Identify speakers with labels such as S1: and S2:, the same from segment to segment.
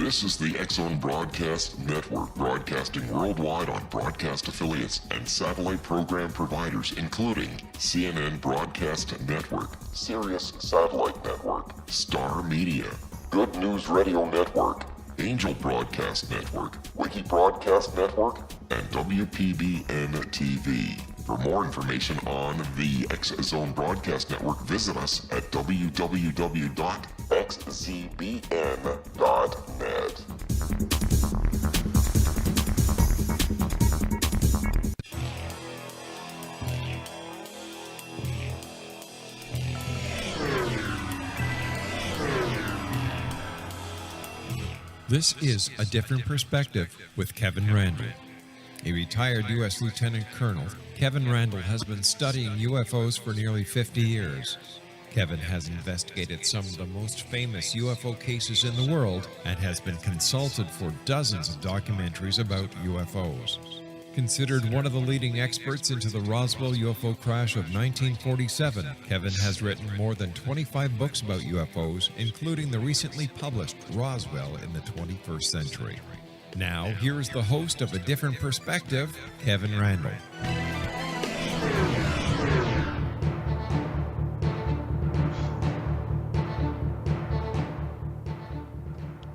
S1: This is the X-Zone Broadcast Network, broadcasting worldwide on broadcast affiliates and satellite program providers, including CNN Broadcast Network, Sirius Satellite Network, Star Media, Good News Radio Network, Angel Broadcast Network, Wiki Broadcast Network, and WPBN TV. For more information on the X-Zone Broadcast Network, visit us at www.xzbn.net.
S2: This is A Different Perspective with Kevin Randle. A retired U.S. Lieutenant Colonel, Kevin Randle has been studying UFOs for nearly 50 years. Kevin has investigated some of the most famous UFO cases in the world and has been consulted for dozens of documentaries about UFOs. Considered one of the leading experts into the Roswell UFO crash of 1947, Kevin has written more than 25 books about UFOs, including the recently published Roswell in the 21st Century. Now, here is the host of A Different Perspective, Kevin Randle.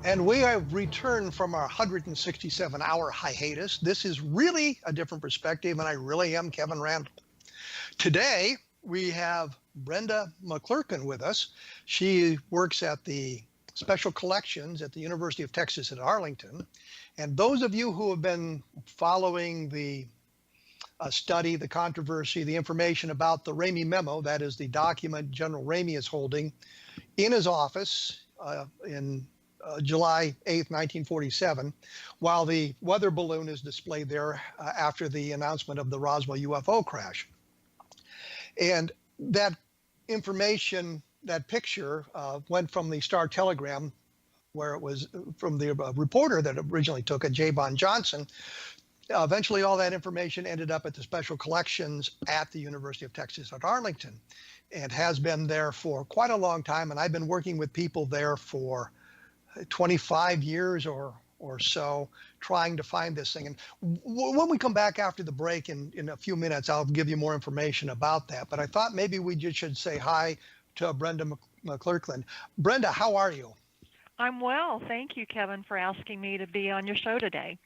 S3: And we have returned from our 167-hour hiatus. This is really A Different Perspective, and I really am Kevin Randle. Today, we have Brenda McClurkin with us. She works at the Special Collections at the University of Texas at Arlington. And those of you who have been following the study, the controversy, the information about the Ramey memo, that is the document General Ramey is holding in his office in July 8th, 1947, while the weather balloon is displayed there after the announcement of the Roswell UFO crash. And that information, that picture went from the Star Telegram, where it was from the reporter that originally took it, J. Bon Johnson. Eventually, all that information ended up at the Special Collections at the University of Texas at Arlington, and has been there for quite a long time. And I've been working with people there for 25 years or so, trying to find this thing. And when we come back after the break in a few minutes, I'll give you more information about that. But I thought maybe we just should say hi to Brenda McClurkin. Brenda, how are you?
S4: I'm well. Thank you, Kevin, for asking me to be on your show today.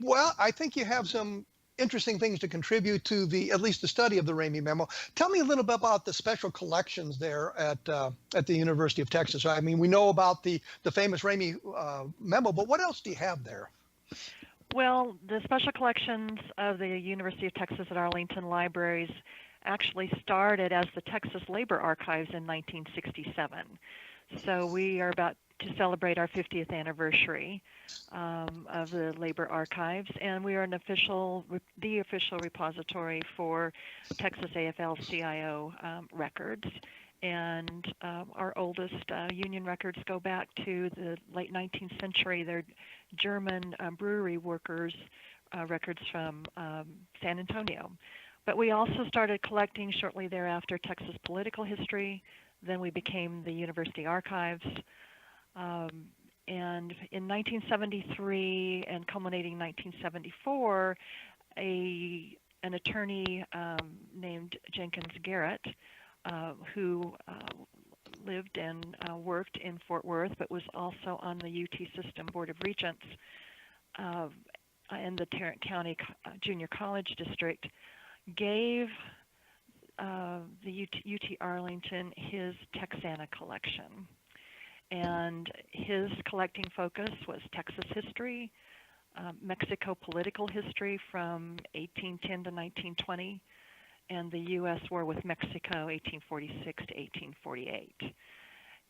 S3: Well, I think you have some interesting things to contribute to at least the study of the Ramey memo. Tell me a little bit about the Special Collections there at the University of Texas. I mean, we know about the famous Ramey memo, but what else do you have there?
S4: Well, the Special Collections of the University of Texas at Arlington Libraries actually started as the Texas Labor Archives in 1967. So we are about to celebrate our 50th anniversary of the Labor Archives, and we are the official repository for Texas AFL-CIO records. And our oldest union records go back to the late 19th century. They're German brewery workers' records from San Antonio. But we also started collecting shortly thereafter Texas political history. Then we became the University Archives. And in 1973 and culminating 1974, an attorney named Jenkins Garrett, who lived and worked in Fort Worth, but was also on the UT System Board of Regents in the Tarrant County Junior College District, gave the UT Arlington his Texana collection. And his collecting focus was Texas history, Mexico political history from 1810 to 1920, and the U.S. war with Mexico, 1846 to 1848.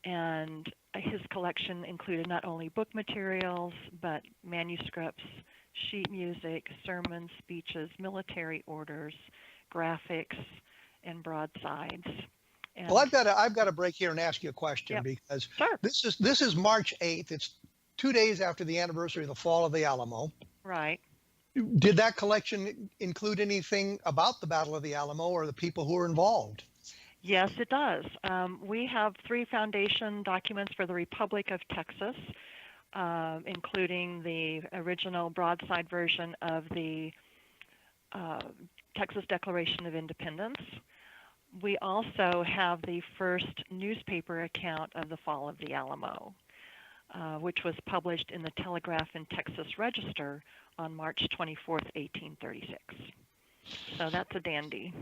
S4: And his collection included not only book materials, but manuscripts, sheet music, sermons, speeches, military orders, graphics, and broadsides. And
S3: well, I've got to break here and ask you a question, because
S4: sure.
S3: This is March 8th. It's 2 days after the anniversary of the fall of the Alamo.
S4: Right.
S3: Did that collection include anything about the Battle of the Alamo or the people who were involved?
S4: Yes, it does. We have 3 foundation documents for the Republic of Texas. including the original broadside version of the Texas Declaration of Independence. We also have the first newspaper account of the fall of the Alamo, which was published in the Telegraph and Texas Register on March 24th, 1836. So that's a dandy.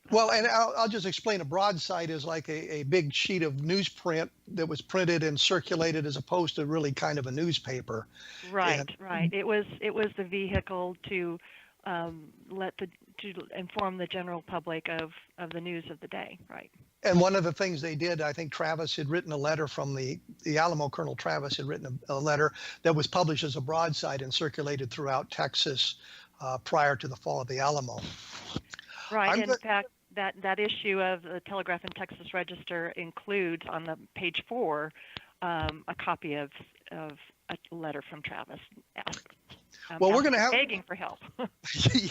S3: Well, and I'll just explain, a broadside is like a big sheet of newsprint that was printed and circulated, as opposed to really kind of a newspaper.
S4: Right, right. It was the vehicle to inform the general public of the news of the day, right?
S3: And one of the things they did, I think Travis had written a letter from the Alamo. Colonel Travis had written a letter that was published as a broadside and circulated throughout Texas prior to the fall of the Alamo.
S4: Right. In fact, that issue of the Telegraph and Texas Register includes on the page 4 a copy of a letter from Travis.
S3: Well, we're going to have
S4: begging for help.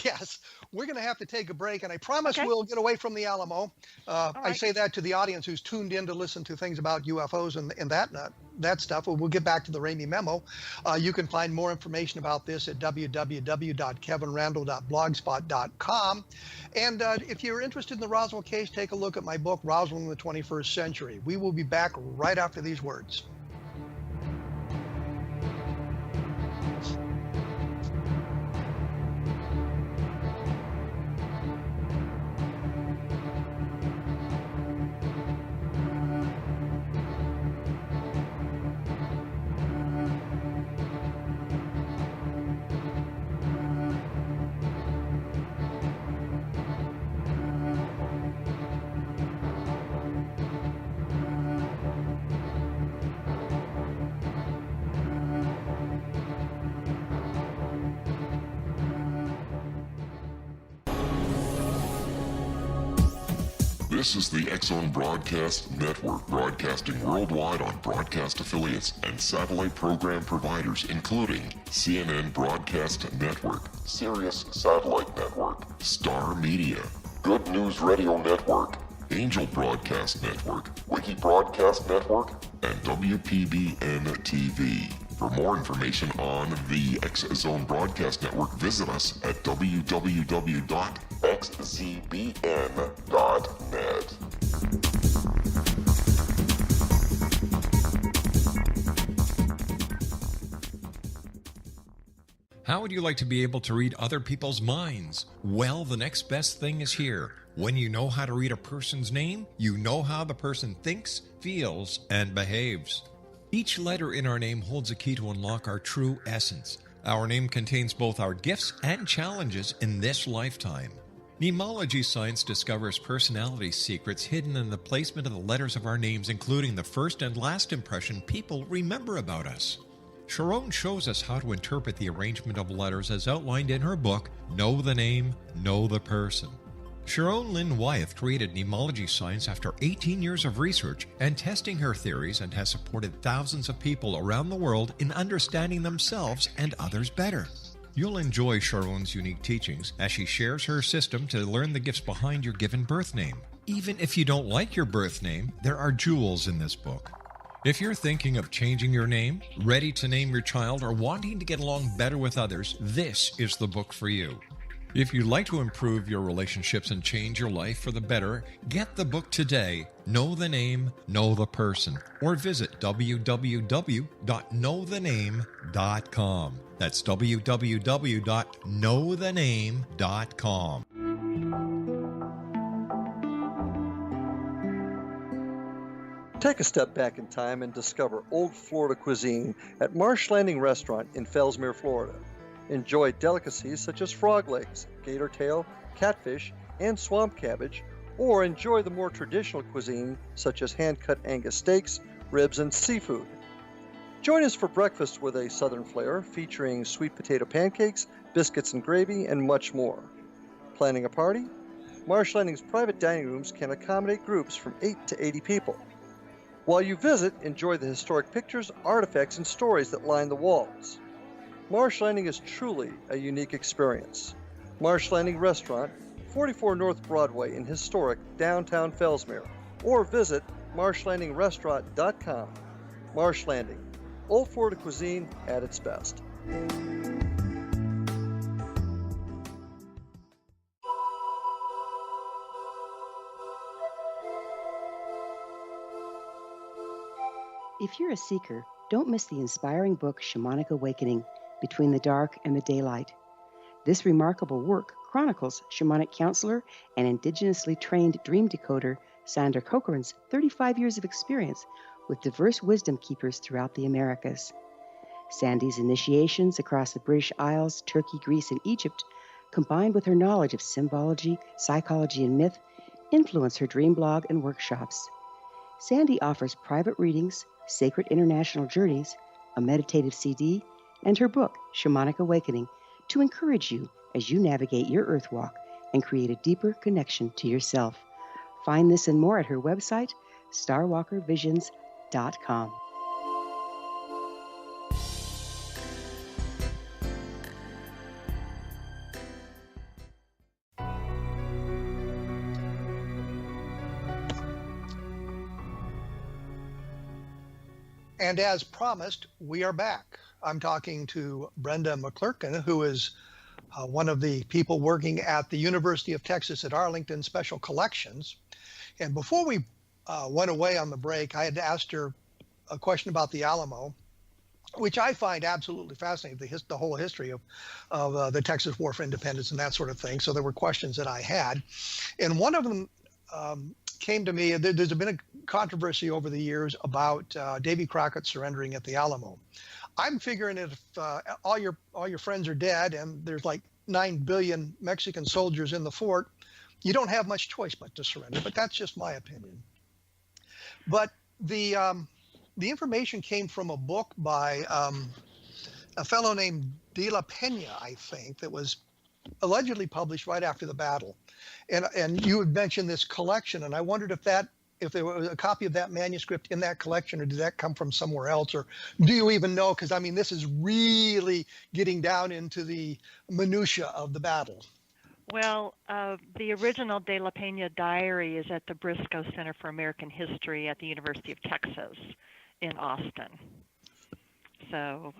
S3: Yes, we're going to have to take a break, and I promise we'll get away from the Alamo.
S4: Right.
S3: I say that to the audience who's tuned in to listen to things about UFOs and that stuff. We'll get back to the Ramey memo. You can find more information about this at www.kevinrandle.blogspot.com. And if you're interested in the Roswell case, take a look at my book, Roswell in the 21st Century. We will be back right after these words.
S1: This is the X-Zone Broadcast Network, broadcasting worldwide on broadcast affiliates and satellite program providers, including CNN Broadcast Network, Sirius Satellite Network, Star Media, Good News Radio Network, Angel Broadcast Network, Wiki Broadcast Network, and WPBN TV. For more information on the X-Zone Broadcast Network, visit us at www.xzbn.net.
S2: How would you like to be able to read other people's minds? Well, the next best thing is here. When you know how to read a person's name, you know how the person thinks, feels, and behaves. Each letter in our name holds a key to unlock our true essence. Our name contains both our gifts and challenges in this lifetime. Mnemology science discovers personality secrets hidden in the placement of the letters of our names, including the first and last impression people remember about us. Sharon shows us how to interpret the arrangement of letters as outlined in her book, Know the Name, Know the Person. Sharon Lynn Wyeth created mnemology science after 18 years of research and testing her theories, and has supported thousands of people around the world in understanding themselves and others better. You'll enjoy Sharon's unique teachings as she shares her system to learn the gifts behind your given birth name. Even if you don't like your birth name, there are jewels in this book. If you're thinking of changing your name, ready to name your child, or wanting to get along better with others, this is the book for you. If you'd like to improve your relationships and change your life for the better, get the book today, Know the Name, Know the Person, or visit www.knowthename.com. That's www.knowthename.com.
S5: Take a step back in time and discover old Florida cuisine at Marsh Landing Restaurant in Fellsmere, Florida. Enjoy delicacies such as frog legs, gator tail, catfish, and swamp cabbage, or enjoy the more traditional cuisine such as hand-cut Angus steaks, ribs, and seafood. Join us for breakfast with a southern flair featuring sweet potato pancakes, biscuits and gravy, and much more. Planning a party? Marsh Landing's private dining rooms can accommodate groups from 8 to 80 people. While you visit, enjoy the historic pictures, artifacts, and stories that line the walls. Marsh Landing is truly a unique experience. Marsh Landing Restaurant, 44 North Broadway in historic downtown Fellsmere, or visit marshlandingrestaurant.com. Marsh Landing, Old Florida cuisine at its best.
S6: If you're a seeker, don't miss the inspiring book Shamanic Awakening, Between the Dark and the Daylight. This remarkable work chronicles shamanic counselor and indigenously trained dream decoder Sandra Cochran's 35 years of experience with diverse wisdom keepers throughout the Americas. Sandy's initiations across the British Isles, Turkey, Greece, and Egypt, combined with her knowledge of symbology, psychology, and myth, influence her dream blog and workshops. Sandy offers private readings, sacred international journeys, a meditative CD, and her book, Shamanic Awakening, to encourage you as you navigate your earth walk and create a deeper connection to yourself. Find this and more at her website, starwalkervisions.com.
S3: And as promised, we are back. I'm talking to Brenda McClurkin, who is one of the people working at the University of Texas at Arlington Special Collections. And before we went away on the break, I had asked her a question about the Alamo, which I find absolutely fascinating, the whole history of the Texas War for Independence and that sort of thing. So there were questions that I had. And one of them came to me. There's been a controversy over the years about Davy Crockett surrendering at the Alamo. I'm figuring if all your friends are dead and there's like 9 billion Mexican soldiers in the fort, you don't have much choice but to surrender. But that's just my opinion. But the information came from a book by a fellow named De La Pena, I think, that was allegedly published right after the battle. And you had mentioned this collection, and I wondered if there was a copy of that manuscript in that collection, or did that come from somewhere else, or do you even know? Because I mean, this is really getting down into the minutia of the battle.
S4: Well, the original De La Pena diary is at the Briscoe Center for American History at the University of Texas in Austin. So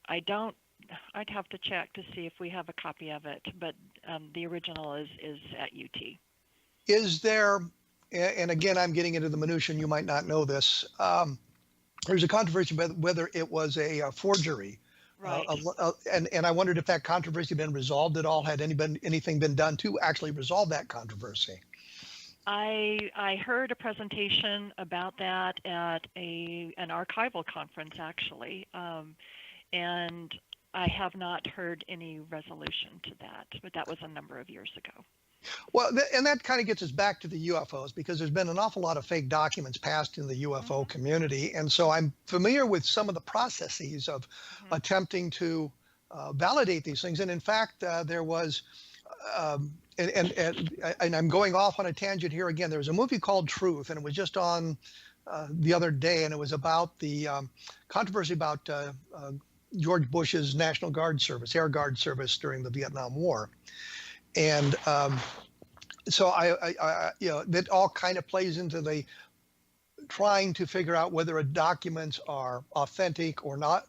S4: I'd have to check to see if we have a copy of it, but the original is at UT.
S3: Is there, and again, I'm getting into the minutia, and you might not know this, there's a controversy about whether it was a forgery.
S4: Right.
S3: And I wondered if that controversy had been resolved at all. Had anything been done to actually resolve that controversy?
S4: I heard a presentation about that at an archival conference, actually, and I have not heard any resolution to that, but that was a number of years ago.
S3: Well, and that kind of gets us back to the UFOs, because there's been an awful lot of fake documents passed in the UFO community. And so I'm familiar with some of the processes of attempting to validate these things. And in fact, there was, and I'm going off on a tangent here again, there was a movie called Truth, and it was just on the other day, and it was about the controversy about George Bush's National Guard service, Air Guard service during the Vietnam War. And so I that all kind of plays into the trying to figure out whether documents are authentic or not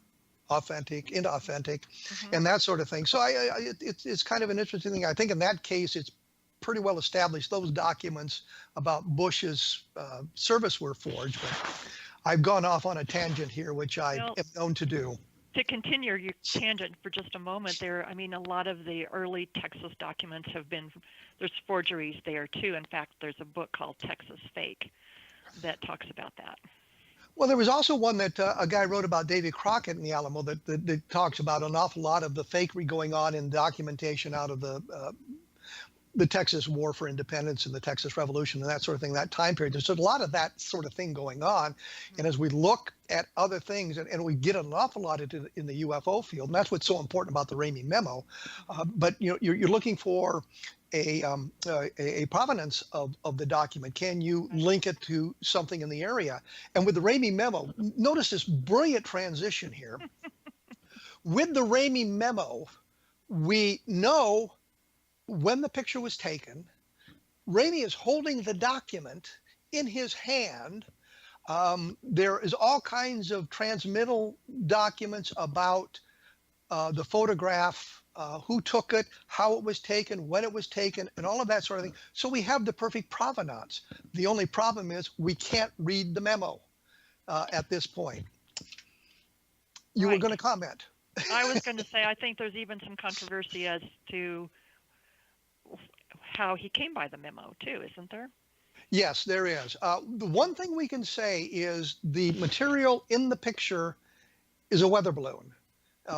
S3: authentic, inauthentic, and that sort of thing. So it's kind of an interesting thing. I think in that case, it's pretty well established those documents about Bush's service were forged. But I've gone off on a tangent here, which I am known to do.
S4: To continue your tangent for just a moment there, I mean, a lot of the early Texas documents there's forgeries there too. In fact, there's a book called Texas Fake that talks about that.
S3: Well, there was also one that a guy wrote about Davy Crockett in the Alamo that talks about an awful lot of the fakery going on in documentation out of the Texas War for Independence and the Texas Revolution and that sort of thing, that time period. There's a lot of that sort of thing going on. And as we look at other things, and we get an awful lot in the UFO field, and that's what's so important about the Ramey memo. But you're looking for a provenance of the document. Can you link it to something in the area? And with the Ramey memo, notice this brilliant transition here. With the Ramey memo, we know when the picture was taken. Ramey is holding the document in his hand. There is all kinds of transmittal documents about the photograph, who took it, how it was taken, when it was taken, and all of that sort of thing. So we have the perfect provenance. The only problem is we can't read the memo at this point. You were going to comment.
S4: I was going to say, I think there's even some controversy as to how he came by the memo too, isn't there?
S3: Yes, there is. The one thing we can say is the material in the picture is a weather balloon.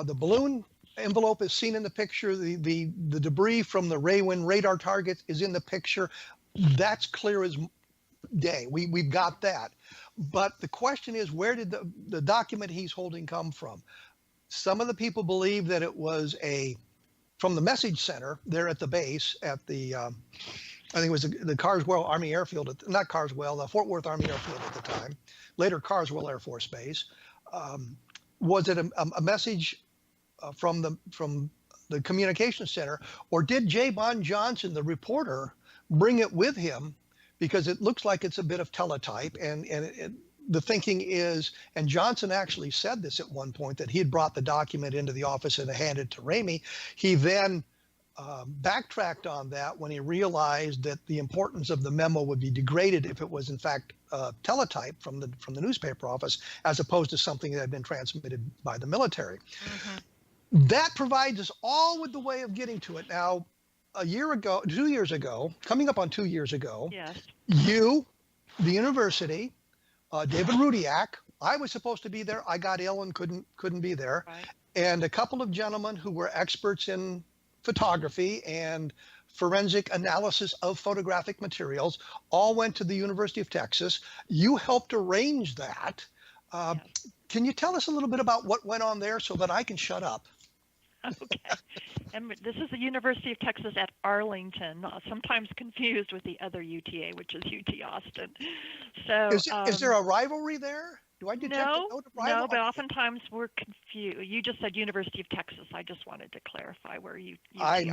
S3: The balloon envelope is seen in the picture. The debris from the Raywin radar target is in the picture. That's clear as day. We've got that. But the question is, where did the document he's holding come from? Some of the people believe that it was from the message center there at the base at the I think it was the Carswell Army Airfield, not Carswell, the Fort Worth Army Airfield at the time, later Carswell Air Force Base. Was it a message from the communications center, or did J. Bond Johnson, the reporter, bring it with him? Because it looks like it's a bit of teletype, and the thinking is, and Johnson actually said this at one point, that he had brought the document into the office and handed it to Ramey. He then backtracked on that when he realized that the importance of the memo would be degraded if it was in fact teletype from the newspaper office, as opposed to something that had been transmitted by the military. Mm-hmm. That provides us all with the way of getting to it. Now, 2 years ago, coming up on 2 years ago,
S4: yes,
S3: you, the university, David Rudiak, I was supposed to be there. I got ill and couldn't be there. Right. And a couple of gentlemen who were experts in photography and forensic analysis of photographic materials all went to the University of Texas. You helped arrange that. Yes. Can you tell us a little bit about what went on there so that I can shut up?
S4: Okay. And this is the University of Texas at Arlington, sometimes confused with the other UTA, which is UT Austin. So
S3: is there a rivalry there? Do I detect a note of rivalry?
S4: No, but oftentimes we're confused. You just said University of Texas. I just wanted to clarify where you.
S3: I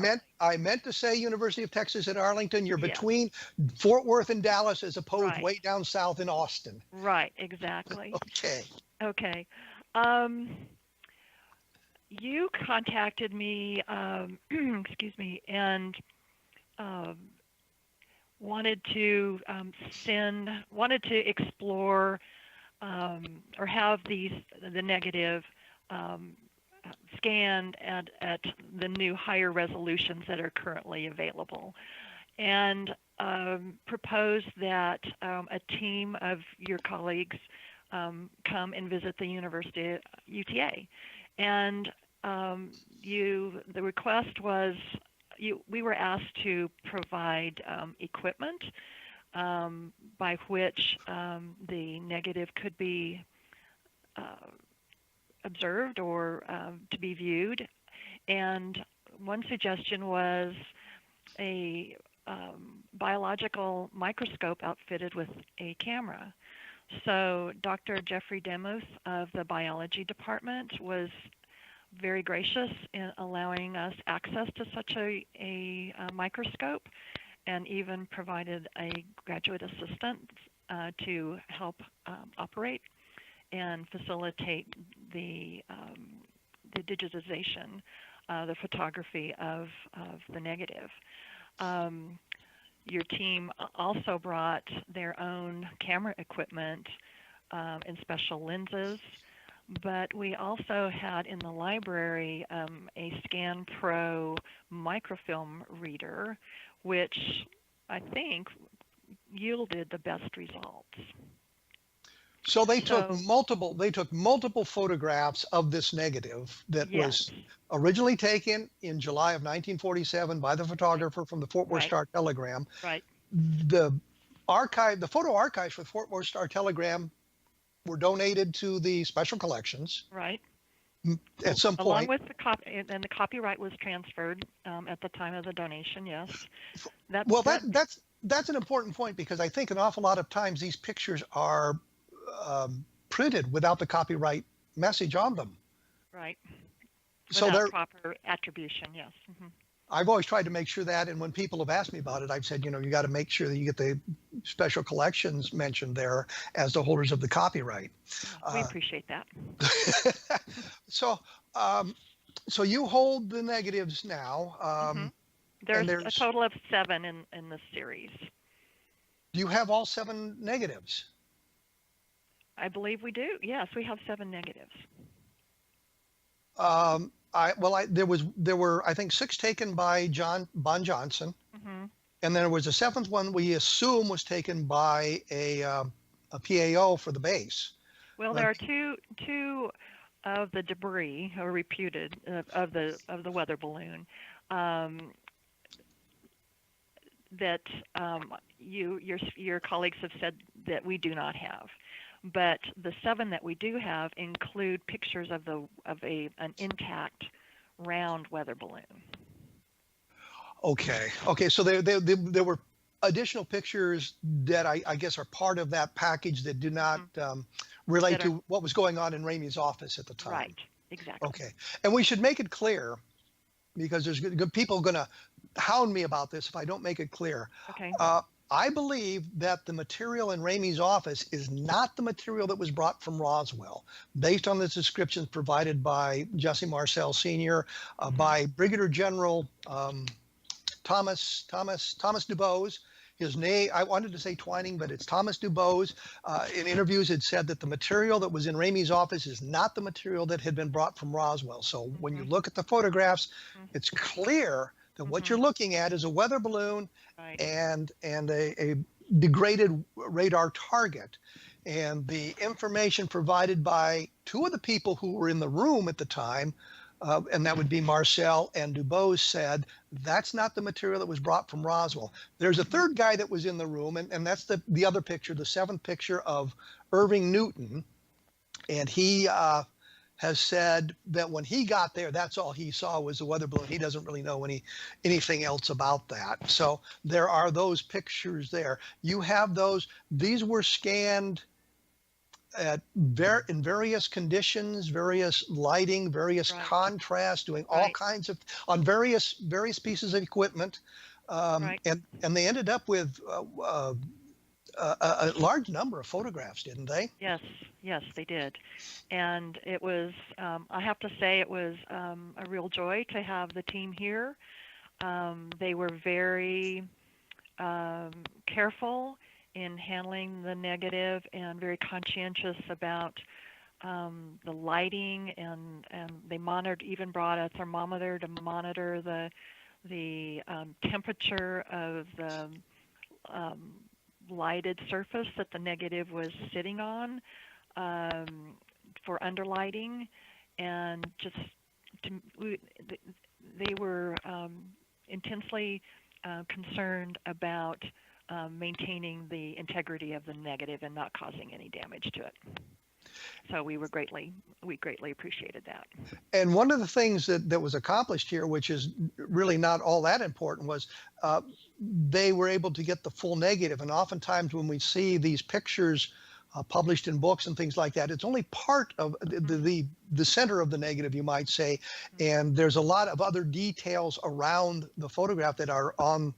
S3: meant to say University of Texas at Arlington. You're between Fort Worth and Dallas, as opposed way down south in Austin.
S4: Right. Exactly. Okay. You contacted me, excuse me, and wanted to explore or have the negative scanned at the new higher resolutions that are currently available, and proposed that a team of your colleagues come and visit the University UTA. And the request was, we were asked to provide equipment by which the negative could be observed or to be viewed. And one suggestion was a biological microscope outfitted with a camera. So Dr. Jeffrey Demuth of the biology department was very gracious in allowing us access to such a microscope, and even provided a graduate assistant to help operate and facilitate the digitization, the photography of the negative. Your team also brought their own camera equipment and special lenses, but we also had in the library a Scan Pro microfilm reader, which I think yielded the best results.
S3: So they took multiple photographs of this negative that was originally taken in July of 1947 by the photographer from the Fort Worth Star-Telegram.
S4: Right.
S3: The photo archives for the Fort Worth Star-Telegram were donated to the special collections.
S4: Right.
S3: At some point.
S4: Along with the and the copyright was transferred at the time of the donation. Yes.
S3: That's an important point, because I think an awful lot of times these pictures are printed without the copyright message on them.
S4: Right.
S3: So
S4: without proper attribution, yes. Mm-hmm.
S3: I've always tried to make sure that, and when people have asked me about it, I've said, you got to make sure that you get the special collections mentioned there as the holders of the copyright.
S4: We appreciate that.
S3: So, so you hold the negatives now.
S4: There's a total of 7 in this series.
S3: Do you have all 7 negatives?
S4: I believe we do. Yes, we have 7 negatives.
S3: There were I think 6 taken by John Bon Johnson, and then there was a 7th one we assume was taken by a PAO for the base.
S4: Well, there are two of the debris are reputed of the weather balloon that your colleagues have said that we do not have. But the 7 that we do have include pictures of an intact round weather balloon.
S3: Okay. So there were additional pictures that I guess are part of that package that do not relate to what was going on in Ramey's office at the time.
S4: Right. Exactly.
S3: Okay. And we should make it clear, because there's good people going to hound me about this if I don't make it clear.
S4: Okay.
S3: I believe that the material in Ramey's office is not the material that was brought from Roswell, based on the descriptions provided by Jesse Marcel Sr., by Brigadier General Thomas Dubose. His name, I wanted to say Twining, but it's Thomas Dubose. In interviews, it said that the material that was in Ramey's office is not the material that had been brought from Roswell. So when you look at the photographs, it's clear that what you're looking at is a weather balloon and a degraded radar target. And the information provided by 2 of the people who were in the room at the time, and that would be Marcel and Dubose, said that's not the material that was brought from Roswell. There's a 3rd guy that was in the room, and that's the other picture, the 7th picture of Irving Newton. And he has said that when he got there, that's all he saw was a weather balloon. He doesn't really know anything else about that. So there are those pictures there. You have those. These were scanned in various conditions, various lighting, various contrast, doing all kinds of on various pieces of equipment, and they ended up with a large number of photographs, didn't they?
S4: Yes, they did. And it was, I have to say, it was a real joy to have the team here. They were very careful in handling the negative and very conscientious about the lighting, and they even brought a thermometer to monitor the temperature of the lighted surface that the negative was sitting on for underlighting, and they were intensely concerned about maintaining the integrity of the negative and not causing any damage to it. So we greatly appreciated that.
S3: And one of the things that was accomplished here, which is really not all that important, was they were able to get the full negative. And oftentimes when we see these pictures published in books and things like that, it's only part of the center of the negative, you might say. And there's a lot of other details around the photograph that are on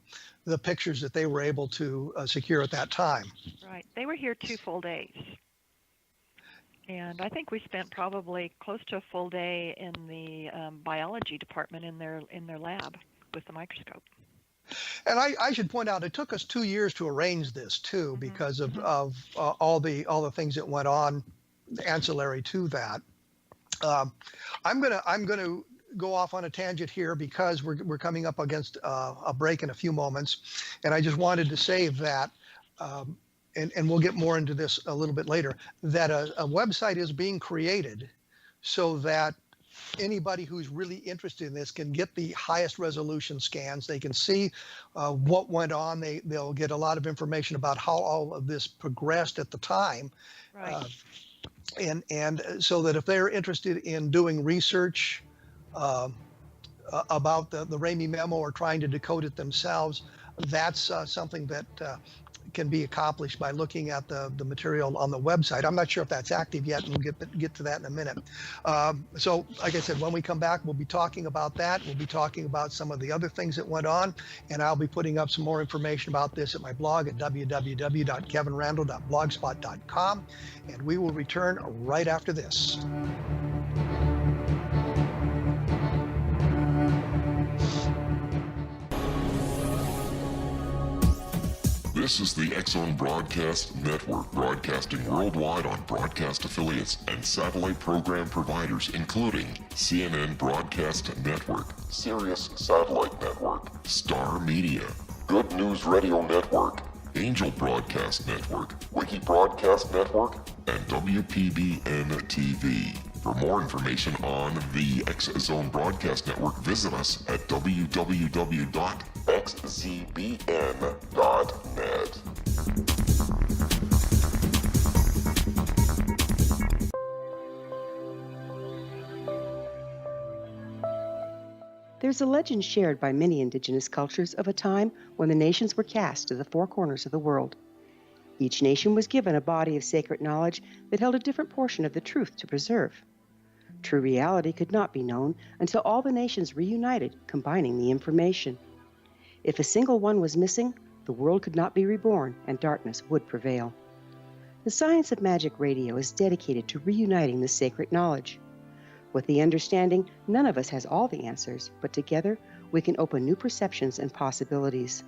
S3: the pictures that they were able to secure at that time.
S4: Right. They were here 2 full days. And I think we spent probably close to a full day in the biology department in their lab with the microscope.
S3: And I should point out, it took us 2 years to arrange this too, because of all the things that went on ancillary to that. I'm gonna go off on a tangent here because we're coming up against a break in a few moments, and I just wanted to say that. And we'll get more into this a little bit later, that a website is being created so that anybody who's really interested in this can get the highest resolution scans. They can see what went on. They'll get a lot of information about how all of this progressed at the time.
S4: Right.
S3: And so that if they're interested in doing research about the Ramey memo or trying to decode it themselves, that's something that can be accomplished by looking at the material on the website. I'm not sure if that's active yet, and we'll get to that in a minute. So like I said, when we come back, we'll be talking about that. We'll be talking about some of the other things that went on, and I'll be putting up some more information about this at my blog at www.kevinrandle.blogspot.com, and we will return right after this.
S1: This is the X-Zone Broadcast Network, broadcasting worldwide on broadcast affiliates and satellite program providers, including CNN Broadcast Network, Sirius Satellite Network, Star Media, Good News Radio Network, Angel Broadcast Network, Wiki Broadcast Network, and WPBN TV. For more information on the X-Zone Broadcast Network, visit us at www.xzbn.net.
S6: There's a legend shared by many indigenous cultures of a time when the nations were cast to the four corners of the world. Each nation was given a body of sacred knowledge that held a different portion of the truth to preserve. True reality could not be known until all the nations reunited, combining the information. If a single one was missing, the world could not be reborn and darkness would prevail. The Science of Magic Radio is dedicated to reuniting the sacred knowledge. With the understanding, none of us has all the answers, but together we can open new perceptions and possibilities.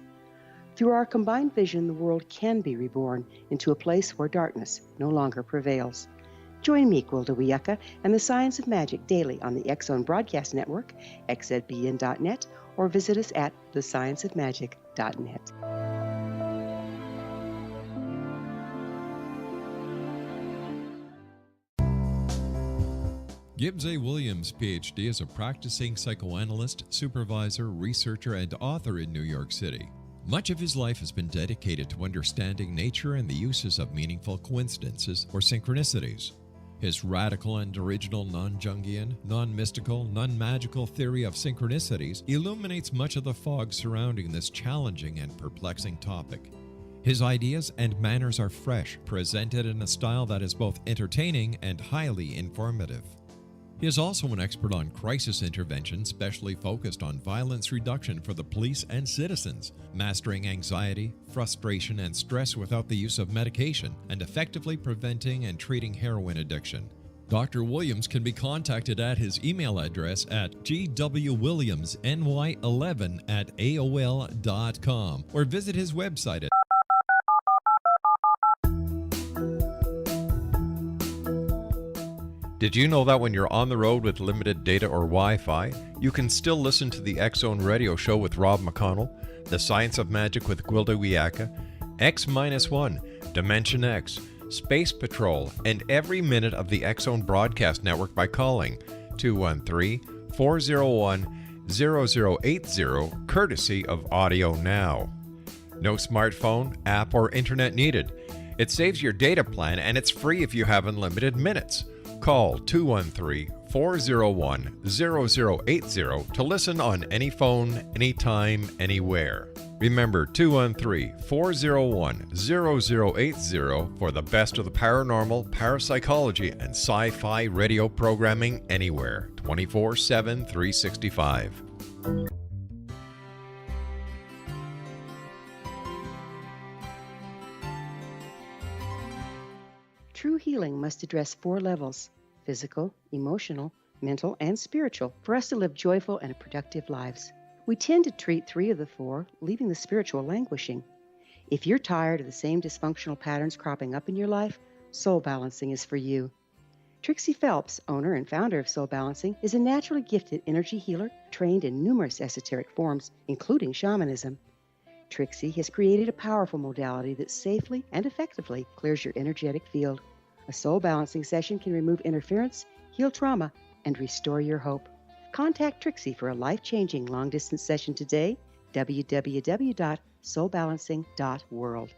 S6: Through our combined vision, the world can be reborn into a place where darkness no longer prevails. Join me, Gwilda Wiyaka, and the Science of Magic daily on the X-Zone Broadcast Network, xzbn.net, or visit us at thescienceofmagic.net.
S2: Gibbs A. Williams, Ph.D., is a practicing psychoanalyst, supervisor, researcher, and author in New York City. Much of his life has been dedicated to understanding nature and the uses of meaningful coincidences or synchronicities. His radical and original non-Jungian, non-mystical, non-magical theory of synchronicities illuminates much of the fog surrounding this challenging and perplexing topic. His ideas and manners are fresh, presented in a style that is both entertaining and highly informative. He is also an expert on crisis intervention, specially focused on violence reduction for the police and citizens, mastering anxiety, frustration, and stress without the use of medication, and effectively preventing and treating heroin addiction. Dr. Williams can be contacted at his email address at gwwilliamsny11@aol.com or visit his website at Did you know that when you're on the road with limited data or Wi-Fi, you can still listen to the X-Zone Radio Show with Rob McConnell, The Science of Magic with Gwilda Wiyaka, X-1, Dimension X, Space Patrol, and every minute of the X-Zone Broadcast Network by calling 213-401-0080, courtesy of Audio Now. No smartphone, app, or internet needed. It saves your data plan and it's free if you have unlimited minutes. Call 213-401-0080 to listen on any phone, anytime, anywhere. Remember 213-401-0080 for the best of the paranormal, parapsychology, and sci-fi radio programming anywhere, 24/7, 365.
S6: True healing must address 4 levels: physical, emotional, mental, and spiritual, for us to live joyful and productive lives. We tend to treat 3 of the 4, leaving the spiritual languishing. If you're tired of the same dysfunctional patterns cropping up in your life, Soul Balancing is for you. Trixie Phelps, owner and founder of Soul Balancing, is a naturally gifted energy healer trained in numerous esoteric forms, including shamanism. Trixie has created a powerful modality that safely and effectively clears your energetic field. A soul balancing session can remove interference, heal trauma, and restore your hope. Contact Trixie for a life-changing long-distance session today, www.soulbalancing.world.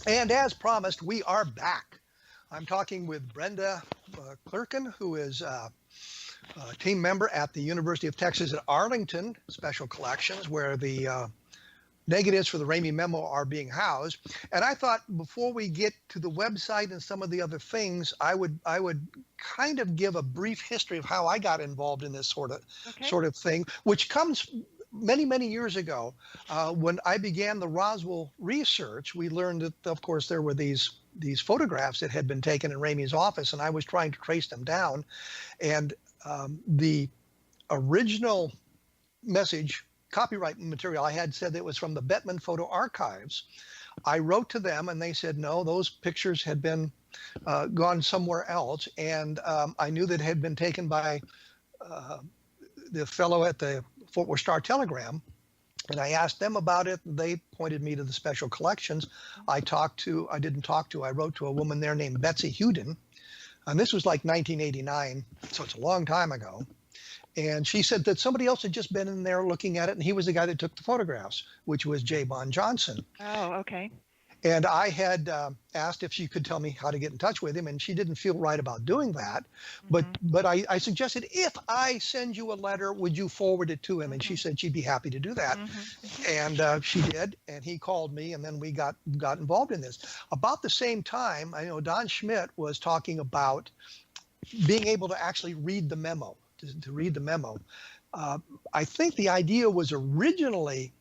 S3: And as promised, we are back. I'm talking with Brenda McClurkin, who is a team member at the University of Texas at Arlington Special Collections, where the negatives for the Ramey memo are being housed. And I thought before we get to the website and some of the other things, I would kind of give a brief history of how I got involved in this sort of thing, which comes many years ago. When I began the Roswell research, we learned that, of course, there were these photographs that had been taken in Ramey's office, and I was trying to trace them down. And the original message, copyright material I had, said that it was from the Bettman Photo Archives. I wrote to them, and they said no, those pictures had been gone somewhere else. And I knew that it had been taken by the fellow at the Fort Worth Star-Telegram, and I asked them about it. They pointed me to the Special Collections. I wrote to a woman there named Betsy Huden, and this was like 1989, so it's a long time ago. And she said that somebody else had just been in there looking at it, and he was the guy that took the photographs, which was J. Bon Johnson.
S4: Oh, okay.
S3: And I had asked if she could tell me how to get in touch with him, and she didn't feel right about doing that. But I suggested, if I send you a letter, would you forward it to him? And she said she'd be happy to do that. And she did, and he called me, and then we got involved in this. About the same time, I know Don Schmidt was talking about being able to actually read the memo, to read the memo. I think the idea was originally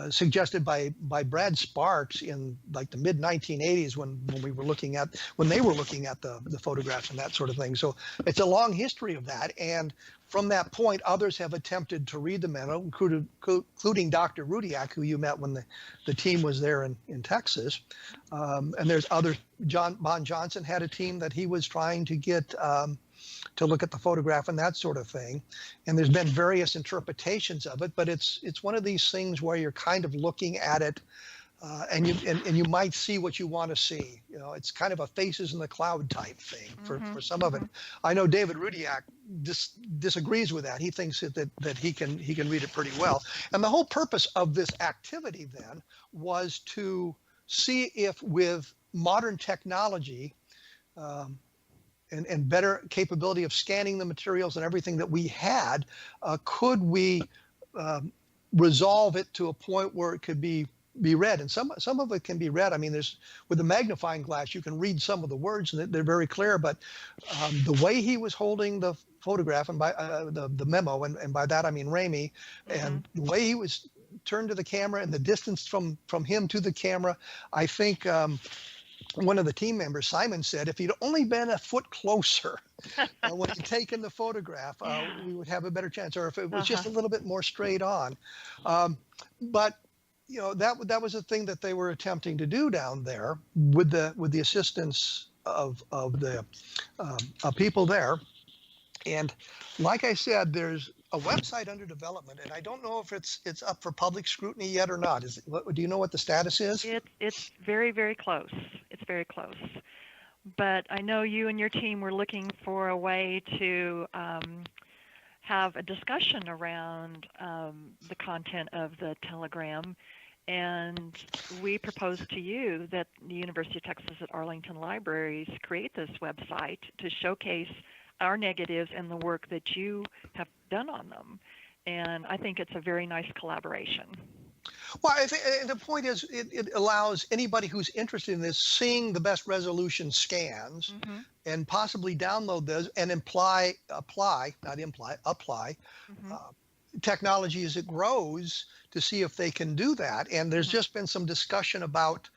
S3: suggested by Brad Sparks in like the mid 1980s when they were looking at the photographs and that sort of thing. So it's a long history of that, and from that point, others have attempted to read the memo, including Dr. Rudiak, who you met when the team was there in Texas. And there's other. Bon Johnson had a team that he was trying to get to look at the photograph and that sort of thing. And there's been various interpretations of it, but it's one of these things where you're kind of looking at it and you might see what you want to see. You know, it's kind of a faces in the cloud type thing for some of it. I know David Rudiak disagrees with that. He thinks that he can read it pretty well. And the whole purpose of this activity then was to see if with modern technology and better capability of scanning the materials and everything that we had, could we resolve it to a point where it could be read? And some of it can be read. I mean, there's, with the magnifying glass, you can read some of the words and they're very clear, but the way he was holding the photograph, and by the memo, and by that I mean Ramey, and the way he was turned to the camera and the distance from him to the camera, I think one of the team members, Simon, said if he'd only been a foot closer when he'd taken the photograph, we would have a better chance, or if it was just a little bit more straight on. But you know, that was a thing that they were attempting to do down there with the assistance of the people there. And like I said, there's a website under development, and I don't know if it's up for public scrutiny yet or not. Do you know what the status is?
S4: It's very close. It's very close. But I know you and your team were looking for a way to have a discussion around the content of the telegram, and we proposed to you that the University of Texas at Arlington Libraries create this website to showcase our negatives and the work that you have done on them. And I think it's a very nice collaboration.
S3: Well, I think the point is it allows anybody who's interested in this seeing the best resolution scans and possibly download those and apply technology as it grows to see if they can do that. And there's just been some discussion about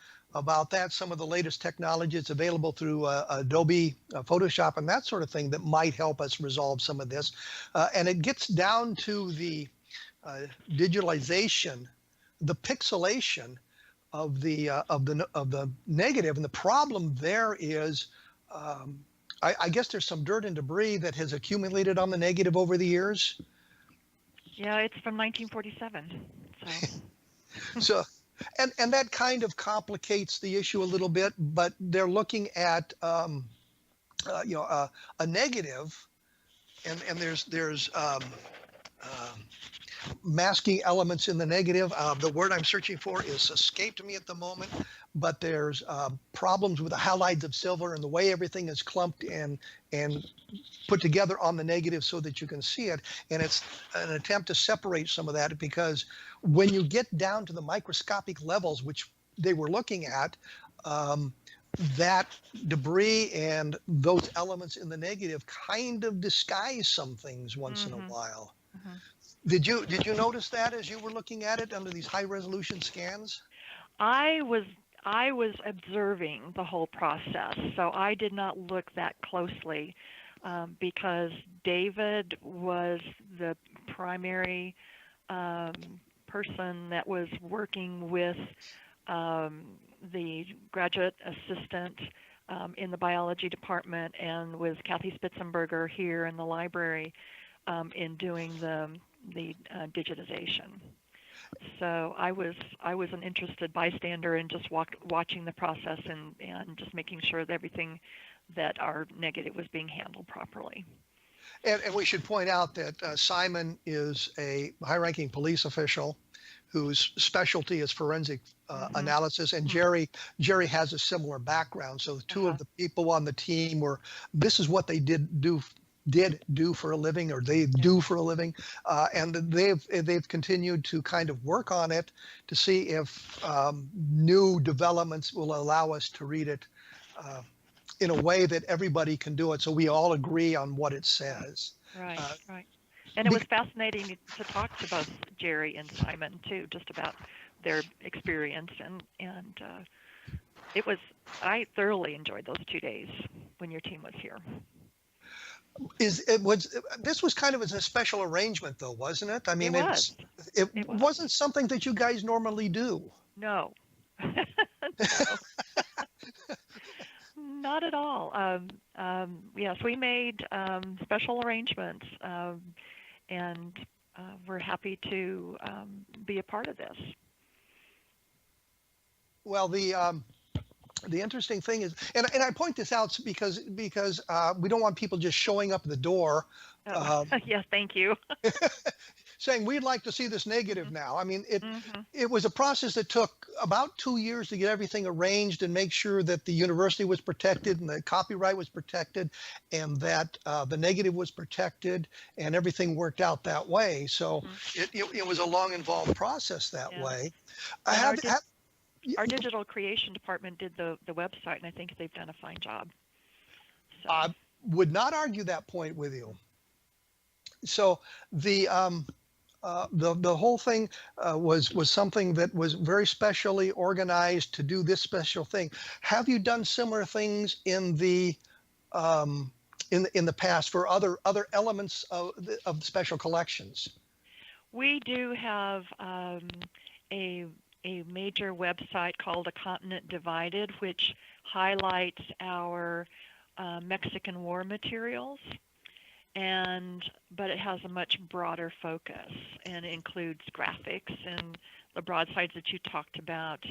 S3: that, some of the latest technology that's available through Adobe Photoshop and that sort of thing that might help us resolve some of this. And it gets down to the digitalization, the pixelation of the negative. And the problem there is, I guess there's some dirt and debris that has accumulated on the negative over the years.
S4: Yeah, it's from 1947.
S3: So and that kind of complicates the issue a little bit, but they're looking at a negative, and there's masking elements in the negative. The word I'm searching for is escaped me at the moment, but there's problems with the halides of silver and the way everything is clumped and put together on the negative so that you can see it. And it's an attempt to separate some of that, because when you get down to the microscopic levels, which they were looking at, that debris and those elements in the negative kind of disguise some things once in a while. Did you notice that as you were looking at it under these high resolution scans?
S4: I was observing the whole process, so I did not look that closely because David was the primary person that was working with the graduate assistant in the biology department, and with Kathy Spitzenberger here in the library in doing the digitization. So I was an interested bystander and just watching the process and just making sure that everything that our negative was being handled properly.
S3: And we should point out that Simon is a high-ranking police official whose specialty is forensic analysis, and Jerry has a similar background. So the two of the people on the team this is what they did do for a living, or they do for a living, and they've continued to kind of work on it to see if new developments will allow us to read it in a way that everybody can do it, so we all agree on what it says.
S4: Right. And it was fascinating to talk to both Jerry and Simon too, just about their experience, and I thoroughly enjoyed those 2 days when your team was here.
S3: This was kind of a special arrangement, though, wasn't it? I mean, it wasn't something that you guys normally do.
S4: No. Not at all. Yes, we made special arrangements, and we're happy to be a part of this.
S3: Well, the interesting thing is, and I point this out because we don't want people just showing up at the door.
S4: Yes, thank you.
S3: Saying we'd like to see this negative now. I mean, it was a process that took about 2 years to get everything arranged and make sure that the university was protected and the copyright was protected and that the negative was protected, and everything worked out that way. So it was a long, involved process that way.
S4: Our digital creation department did the website, and I think they've done a fine job. So.
S3: I would not argue that point with you. So the whole thing was something that was very specially organized to do this special thing. Have you done similar things in the past for other elements of special collections?
S4: We do have a major website called A Continent Divided, which highlights our Mexican War materials, but it has a much broader focus and includes graphics and the broadsides that you talked about,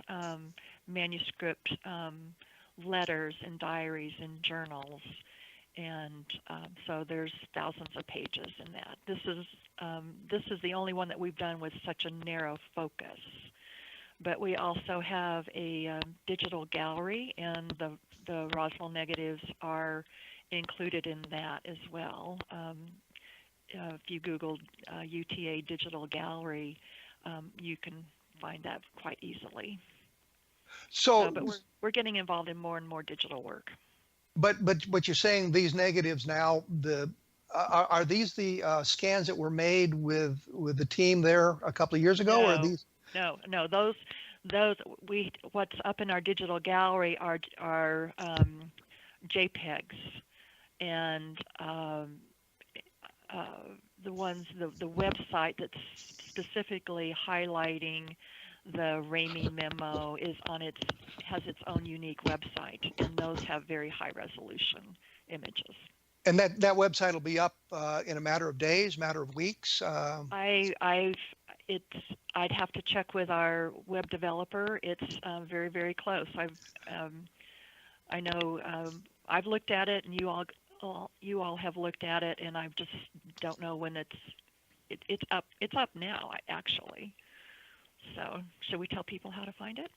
S4: manuscript letters and diaries and journals, and so there's thousands of pages in that. This is the only one that we've done with such a narrow focus. But we also have a digital gallery, and the Roswell negatives are included in that as well. If you Google UTA Digital Gallery, you can find that quite easily. But we're getting involved in more and more digital work.
S3: But you're saying these negatives now, are these the scans that were made with the team there a couple of years ago?
S4: No.
S3: Or are these?
S4: No, those what's up in our digital gallery are JPEGs, and the website that's specifically highlighting the Ramey memo has its own unique website, and those have very high resolution images.
S3: And that website will be up in a matter of days, matter of weeks. I'd have to check with our web developer. It's very, very close.
S4: I know I've looked at it, and you all have looked at it, and I just don't know when it's it's up. It's up now, actually. So, should we tell people how to find it?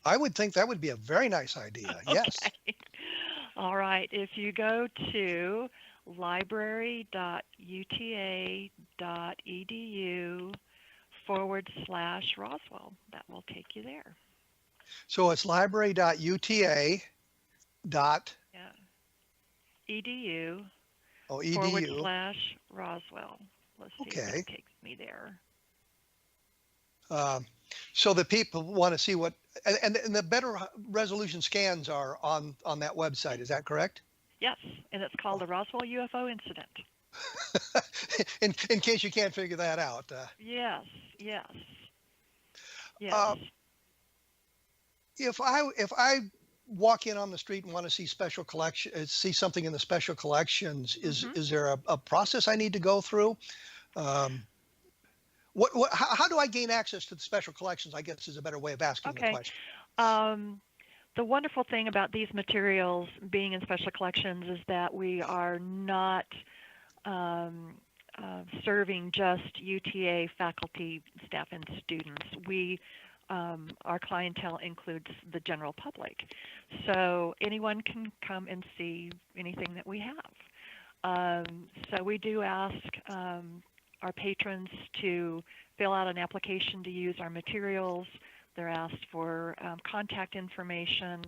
S3: I would think that would be a very nice idea. Yes.
S4: Okay. All right. If you go to library.uta.edu/Roswell, that will take you there.
S3: So it's library.uta.
S4: Edu
S3: Oh, edu.
S4: /Roswell. Let's see
S3: Okay.
S4: if it takes me there.
S3: So the people want to see what, and the better resolution scans are on that website. Is that correct?
S4: Yes, and it's called the Roswell UFO Incident.
S3: in case you can't figure that out.
S4: Yes.
S3: If I walk in on the street and want to see see something in the special collections, is there a process I need to go through? How do I gain access to the special collections, I guess, is a better way of asking the question.
S4: The wonderful thing about these materials being in special collections is that we are not serving just UTA faculty, staff, and students. Our clientele includes the general public. So anyone can come and see anything that we have. So we do ask our patrons to fill out an application to use our materials. They're asked for contact information,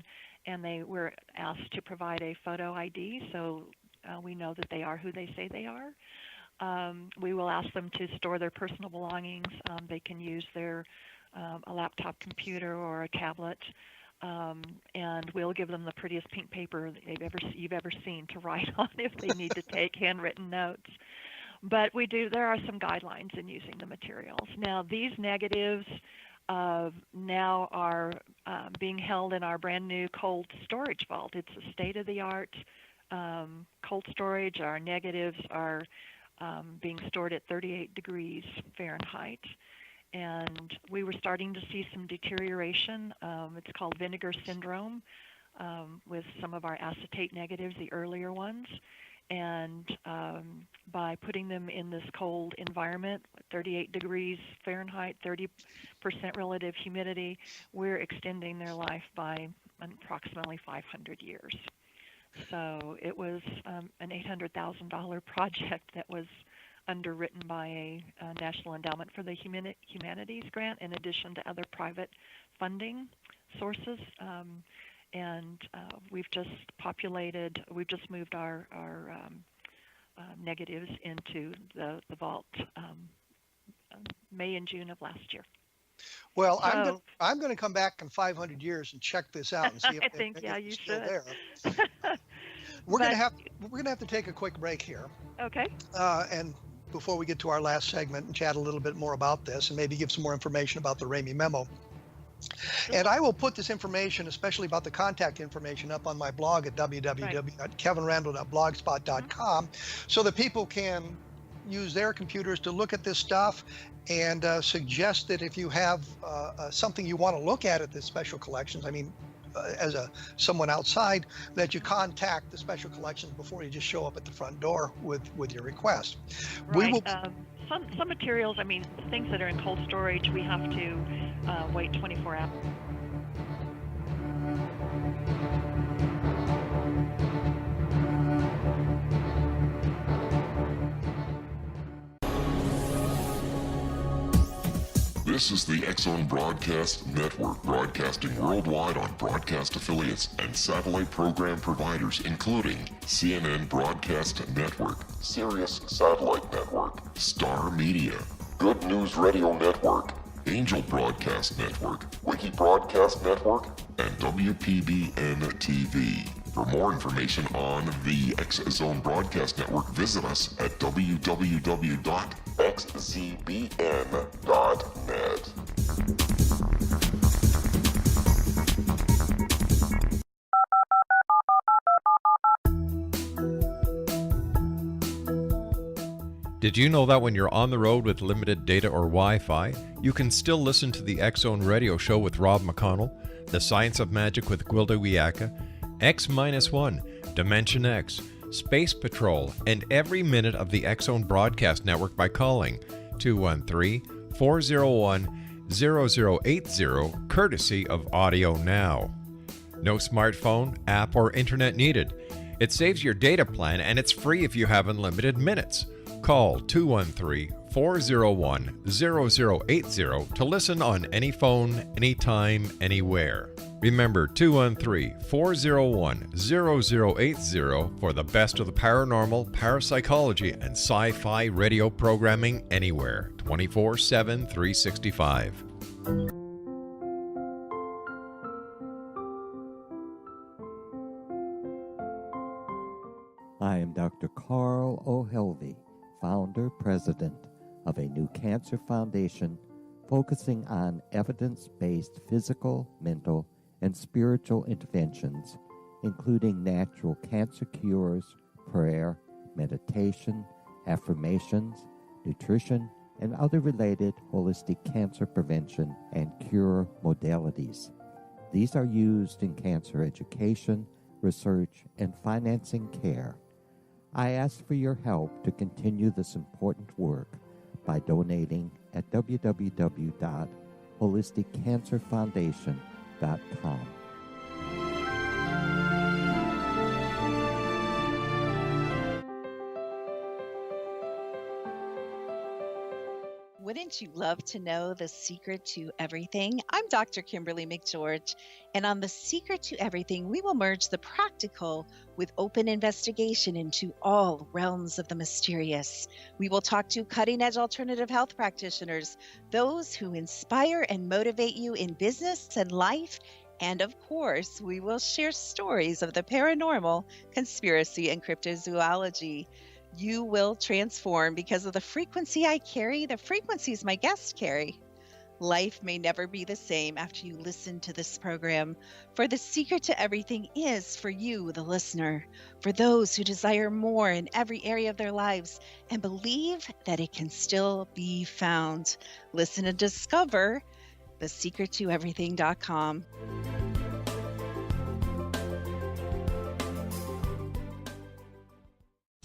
S4: and they were asked to provide a photo ID so we know that they are who they say they are. We will ask them to store their personal belongings. They can use a laptop computer or a tablet, and we'll give them the prettiest pink paper you've ever seen to write on if they need to take handwritten notes. But there are some guidelines in using the materials. Now, these negatives now are being held in our brand new cold storage vault. It's a state-of-the-art cold storage. Our negatives are being stored at 38 degrees Fahrenheit. And we were starting to see some deterioration. It's called vinegar syndrome with some of our acetate negatives, the earlier ones. And by putting them in this cold environment, 38 degrees Fahrenheit, 30% relative humidity, we're extending their life by approximately 500 years. So it was an $800,000 project that was underwritten by a National Endowment for the Humanities grant, in addition to other private funding sources. And we've just moved our negatives into the vault May and June of last year.
S3: Well, I'm going to come back in 500 years and check this out and see if
S4: you
S3: still
S4: should.
S3: There. We're going to have to take a quick break here.
S4: Okay.
S3: And before we get to our last segment and chat a little bit more about this and maybe give some more information about the Ramey memo. And I will put this information, especially about the contact information, up on my blog at www.kevinrandle.blogspot.com so that people can use their computers to look at this stuff and suggest that if you have something you want to look at the special collections, I mean, as someone outside, that you contact the special collections before you just show up at the front door with your request.
S4: Right. Some materials, I mean, things that are in cold storage, we have to wait 24 hours.
S1: This is the X-Zone Broadcast Network, broadcasting worldwide on broadcast affiliates and satellite program providers, including CNN Broadcast Network, Sirius Satellite Network, Star Media, Good News Radio Network, Angel Broadcast Network, Wiki Broadcast Network, and WPBN TV. For more information on the X-Zone Broadcast Network, visit us at www.xzbn.net.
S2: Did you know that when you're on the road with limited data or Wi-Fi, you can still listen to the X-Zone Radio Show with Rob McConnell, The Science of Magic with Gwilda Wiyaka, X-1, Dimension X, Space Patrol, and every minute of the X-Zone Broadcast Network by calling 213-401-0080, courtesy of Audio Now. No smartphone, app, or internet needed. It saves your data plan and it's free if you have unlimited minutes. Call 213-401-0080 to listen on any phone, anytime, anywhere. Remember 213-401-0080 for the best of the paranormal, parapsychology, and sci-fi radio programming anywhere, 24/7, 365.
S7: I am Dr. Carl O'Helvey, founder, president of a new cancer foundation focusing on evidence-based physical, mental, and spiritual interventions, including natural cancer cures, prayer, meditation, affirmations, nutrition, and other related holistic cancer prevention and cure modalities. These are used in cancer education, research, and financing care. I ask for your help to continue this important work by donating at www.holisticcancerfoundation.com.
S8: Wouldn't you love to know the secret to everything? I'm Dr. Kimberly McGeorge, and on The Secret to Everything, we will merge the practical with open investigation into all realms of the mysterious. We will talk to cutting-edge alternative health practitioners, those who inspire and motivate you in business and life, and of course, we will share stories of the paranormal, conspiracy, and cryptozoology. You will transform because of the frequency I carry, the frequencies my guests carry. Life may never be the same after you listen to this program, for the secret to everything is for you, the listener, for those who desire more in every area of their lives and believe that it can still be found. Listen and discover thesecrettoeverything.com.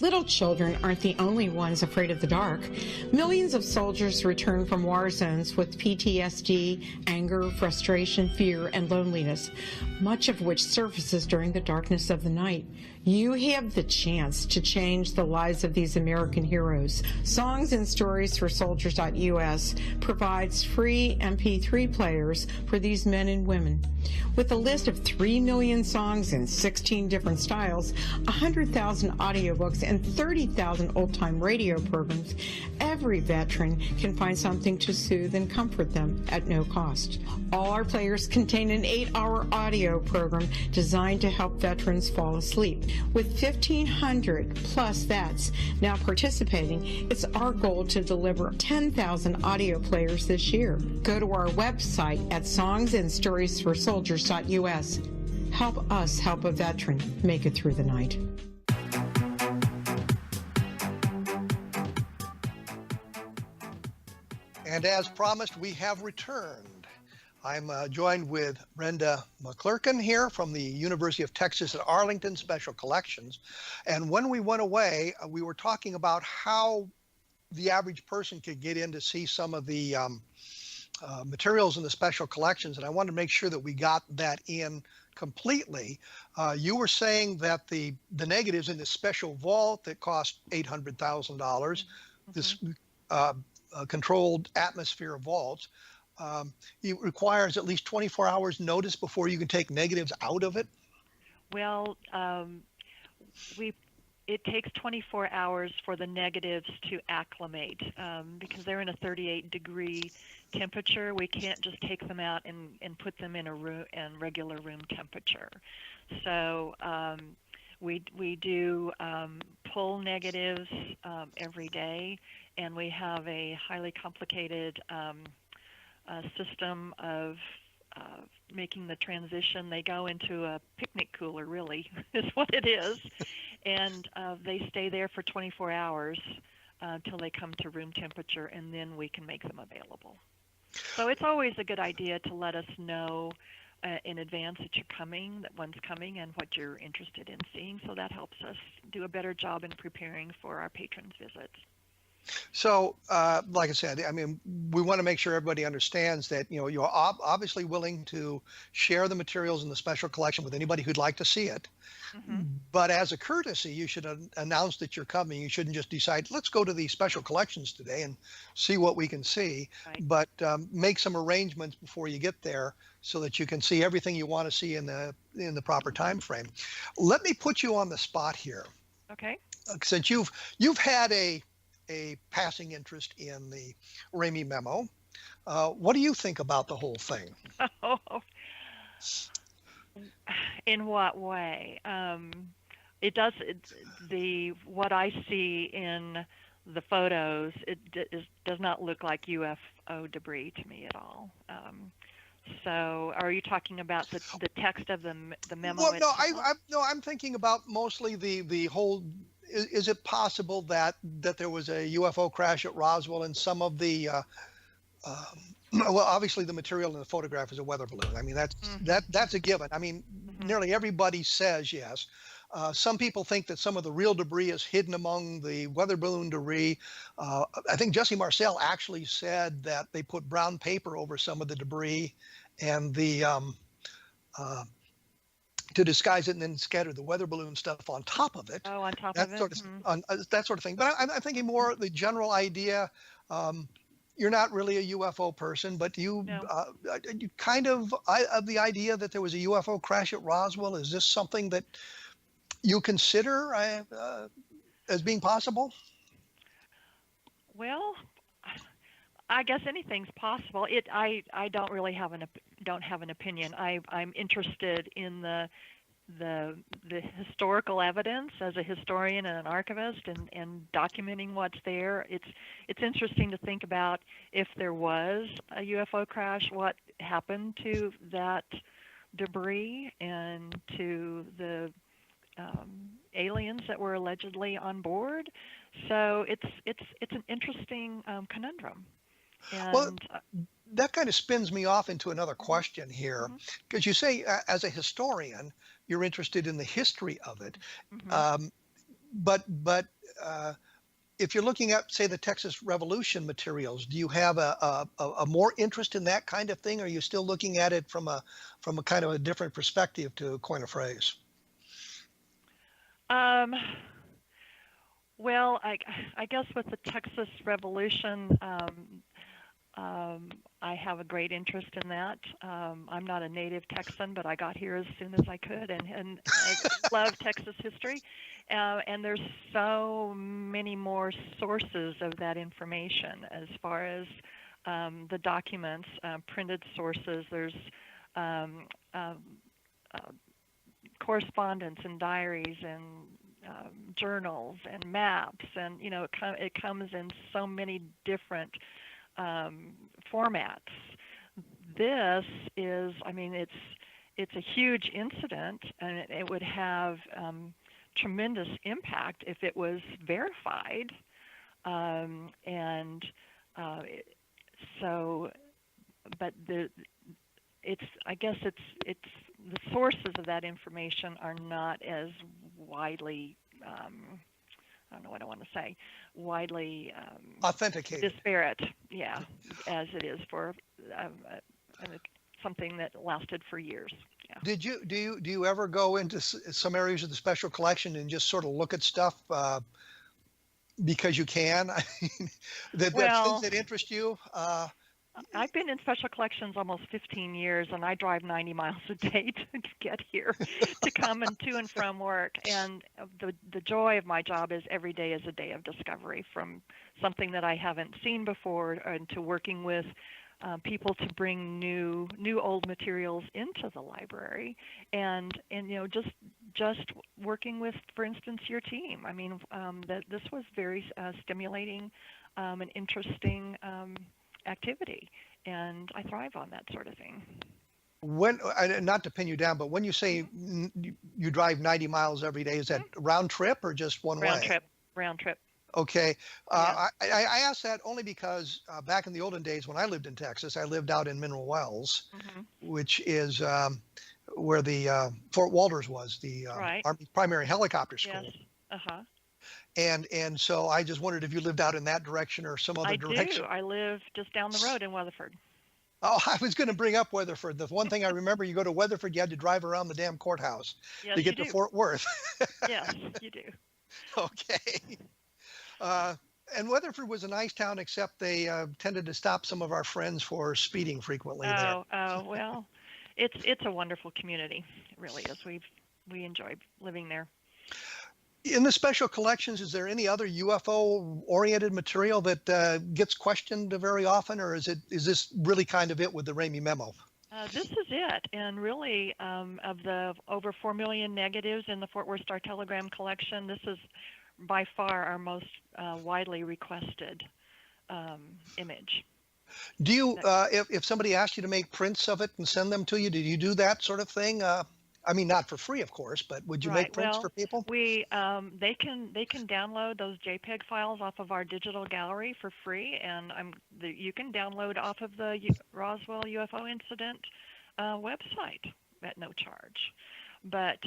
S9: Little children aren't the only ones afraid of the dark. Millions of soldiers return from war zones with PTSD, anger, frustration, fear, and loneliness, much of which surfaces during the darkness of the night. You have the chance to change the lives of these American heroes. Songs and Stories for Soldiers.us provides free MP3 players for these men and women. With a list of 3 million songs in 16 different styles, 100,000 audiobooks, and 30,000 old-time radio programs, every veteran can find something to soothe and comfort them at no cost. All our players contain an 8-hour audio program designed to help veterans fall asleep. With 1,500 plus vets now participating, it's our goal to deliver 10,000 audio players this year. Go to our website at songsandstoriesforsoldiers.us. Help us help a veteran make it through the night.
S3: And as promised, we have returned. I'm joined with Brenda McClurkin here from the University of Texas at Arlington Special Collections. And when we went away, we were talking about how the average person could get in to see some of the materials in the special collections. And I wanted to make sure that we got that in completely. You were saying that the negatives in this special vault that cost $800,000, this controlled atmosphere vault, it requires at least 24 hours notice before you can take negatives out of it?
S4: Well, it takes 24 hours for the negatives to acclimate because they're in a 38-degree temperature. We can't just take them out and put them in regular room temperature. So we do pull negatives every day, and we have a highly complicated system of making the transition. They go into a picnic cooler, really, is what it is, and they stay there for 24 hours until they come to room temperature, and then we can make them available. So it's always a good idea to let us know in advance that you're coming, that one's coming, and what you're interested in seeing, so that helps us do a better job in preparing for our patrons' visits.
S3: So, like I said, I mean, we want to make sure everybody understands that, you know, you're obviously willing to share the materials in the special collection with anybody who'd like to see it.
S4: Hmm.
S3: But as a courtesy, you should announce that you're coming. You shouldn't just decide, let's go to the special collections today and see what we can see.
S4: Right.
S3: But make some arrangements before you get there so that you can see everything you want to see in the proper time frame. Let me put you on the spot here.
S4: Okay.
S3: Since you've had a passing interest in the Ramey memo, what do you think about the whole thing?
S4: Oh, in what way? It does. What I see in the photos, does not look like UFO debris to me at all. So, are you talking about the text of the memo?
S3: Well, no,
S4: itself?
S3: I'm thinking about mostly the whole. Is it possible that there was a UFO crash at Roswell and some of the well, obviously the material in the photograph is a weather balloon. I mean, that's a given. I mean, nearly everybody says yes. Some people think that some of the real debris is hidden among the weather balloon debris. I think Jesse Marcel actually said that they put brown paper over some of the debris and to disguise it and then scatter the weather balloon stuff on top of it.
S4: Oh, on top
S3: that
S4: of it.
S3: sort of that sort of thing. But I'm thinking more the general idea. You're not really a UFO person, but you kind of the idea that there was a UFO crash at Roswell. Is this something that you consider as being possible?
S4: Well, I guess anything's possible. I don't really have an opinion. I'm interested in the historical evidence as a historian and an archivist, and documenting what's there. It's interesting to think about if there was a UFO crash, what happened to that debris and to the aliens that were allegedly on board. So it's an interesting conundrum. And,
S3: well, that kind of spins me off into another question here, because you say as a historian you're interested in the history of it, but if you're looking at, say, the Texas Revolution materials, do you have a more interest in that kind of thing, or are you still looking at it from a kind of a different perspective, to coin a phrase?
S4: Well, I guess with the Texas Revolution, I have a great interest in that. I'm not a native Texan, but I got here as soon as I could, and I love Texas history. And there's so many more sources of that information as far as the documents, printed sources. There's correspondence and diaries and journals and maps, and it comes in so many different formats. This is, I mean, it's a huge incident, and it would have tremendous impact if it was verified, but I guess it's the sources of that information are not as widely, I don't know what I want to say, widely
S3: authenticated,
S4: disparate, as it is for something that lasted for years. Yeah.
S3: Do you ever go into some areas of the special collection and just sort of look at stuff because you can? I mean, things that interest you?
S4: I've been in special collections almost 15 years, and I drive 90 miles a day to get here, to come to and from work. And the joy of my job is every day is a day of discovery, from something that I haven't seen before, and to working with people to bring new old materials into the library, and just working with, for instance, your team. I mean, this was very stimulating and interesting activity, and I thrive on that sort of thing.
S3: When, not to pin you down, but when you say you drive 90 miles every day, is that round trip or just one way?
S4: Round trip.
S3: Okay. I asked that only because back in the olden days when I lived in Texas, I lived out in Mineral Wells, which is where the Fort Walters was, the Army Primary Helicopter School.
S4: Yes.
S3: And so I just wondered if you lived out in that direction or some other
S4: I
S3: direction.
S4: do. I live just down the road in Weatherford.
S3: Oh, I was going to bring up Weatherford. The one thing I remember, you go to Weatherford, you had to drive around the damn courthouse
S4: Yes,
S3: to get
S4: you
S3: to
S4: do.
S3: Fort Worth.
S4: Yes, you do.
S3: Okay. And Weatherford was a nice town, except they tended to stop some of our friends for speeding frequently there.
S4: Well, it's a wonderful community. It really is. We enjoy living there.
S3: In the special collections, is there any other UFO-oriented material that gets questioned very often, or is this really kind of it with the Ramey memo?
S4: This is it, and really, of the over 4 million negatives in the Fort Worth Star-Telegram collection, this is by far our most widely requested image.
S3: Do you, if somebody asked you to make prints of it and send them to you, did you do that sort of thing? I mean, not for free, of course, but would you make prints for people?
S4: They can download those JPEG files off of our digital gallery for free, and you can download off of the Roswell UFO Incident website at no charge. But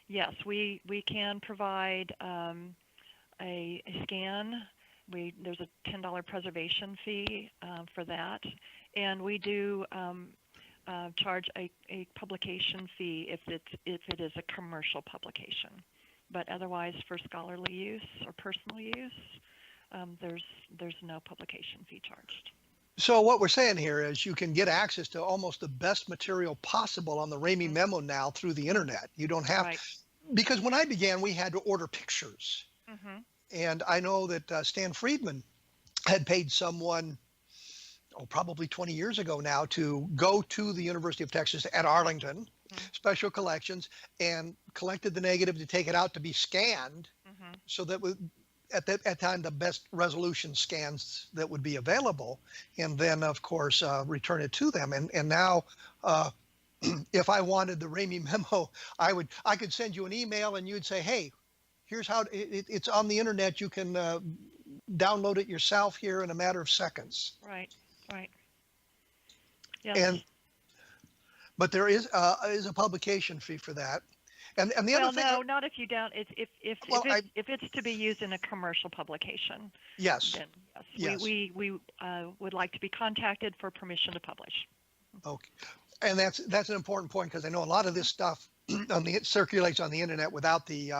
S4: yes, we can provide a scan. There's a $10 preservation fee for that, and we do charge a publication fee if it is a commercial publication. But otherwise, for scholarly use or personal use, there's no publication fee charged.
S3: So what we're saying here is you can get access to almost the best material possible on the Ramey memo now through the internet. You don't have, because when I began, we had to order pictures.
S4: Mm-hmm.
S3: And I know that Stan Friedman had paid someone, probably 20 years ago now, to go to the University of Texas at Arlington, special collections, and collected the negative to take it out to be scanned, so that at that time the best resolution scans that would be available, and then of course return it to them. And now if I wanted the Ramey memo, I could send you an email and you'd say, hey, here's how it's on the internet. You can download it yourself here in a matter of seconds.
S4: Right. Yes.
S3: But there is a publication fee for that. And the other thing.
S4: No, not if you if it's to be used in a commercial publication.
S3: Yes.
S4: Then yes. We would like to be contacted for permission to publish.
S3: Okay. And that's an important point, because I know a lot of this stuff circulates on the internet without the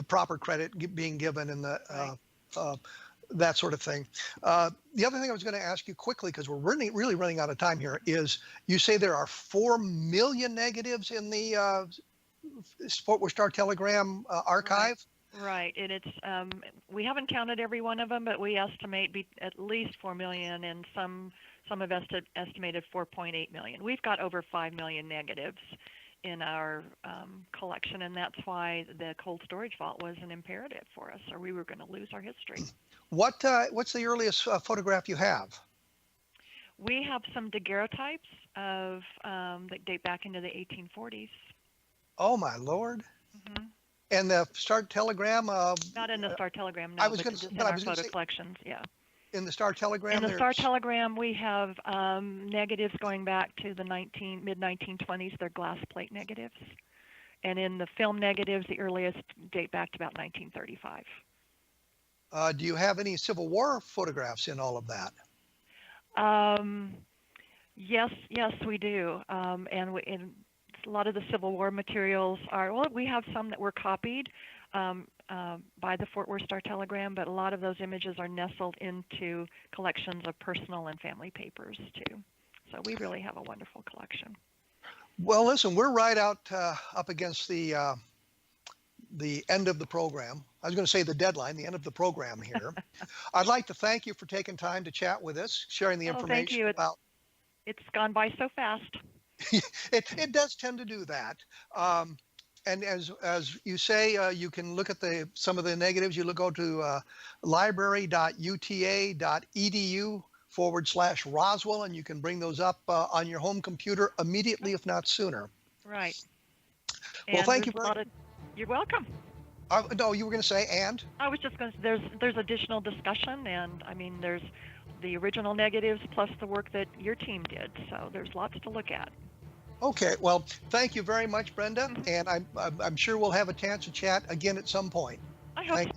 S3: proper credit being given and that sort of thing. The other thing I was going to ask you quickly, because we're really running out of time here, is you say there are 4 million negatives in the Fort Worth Star-Telegram archive?
S4: Right. And it's we haven't counted every one of them, but we estimate at least 4 million, and some have estimated 4.8 million. We've got over 5 million negatives in our collection, and that's why the cold storage vault was an imperative for us, or we were going to lose our history.
S3: What's the earliest photograph you have?
S4: We have some daguerreotypes that date back into the 1840s.
S3: Oh my Lord!
S4: Mm-hmm.
S3: And the Star-Telegram?
S4: Not in the Star-Telegram, no. Just in our photo collections, yeah.
S3: In the Star-Telegram?
S4: In the Star-Telegram, we have negatives going back to the mid-1920s. They're glass plate negatives. And in the film negatives, the earliest date back to about 1935.
S3: Do you have any Civil War photographs in all of that?
S4: Yes, we do. And a lot of the Civil War materials we have some that were copied by the Fort Worth Star-Telegram, but a lot of those images are nestled into collections of personal and family papers too. So we really have a wonderful collection.
S3: Well, listen, we're right out up against the end of the program. I was going to say the deadline, the end of the program here. I'd like to thank you for taking time to chat with us, sharing the information.
S4: Thank you.
S3: About.
S4: It's gone by so fast.
S3: It does tend to do that. And as you say, you can look at some of the negatives. You go to library.uta.edu/Roswell, and you can bring those up on your home computer immediately, if not sooner.
S4: Right.
S3: Well, thank you.
S4: You're welcome.
S3: No, you were going to say, and?
S4: I was just going to say there's additional discussion, and I mean there's the original negatives plus the work that your team did, so there's lots to look at.
S3: Okay, well, thank you very much, Brenda, and I'm sure we'll have a chance to chat again at some point.
S4: I hope
S3: Thank-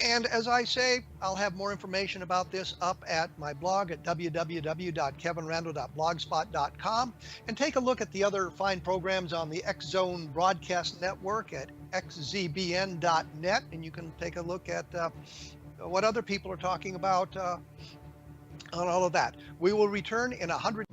S3: And as I say, I'll have more information about this up at my blog at www.kevinrandle.blogspot.com, and take a look at the other fine programs on the X Zone Broadcast Network at xzbn.net, and you can take a look at what other people are talking about on all of that. We will return in 100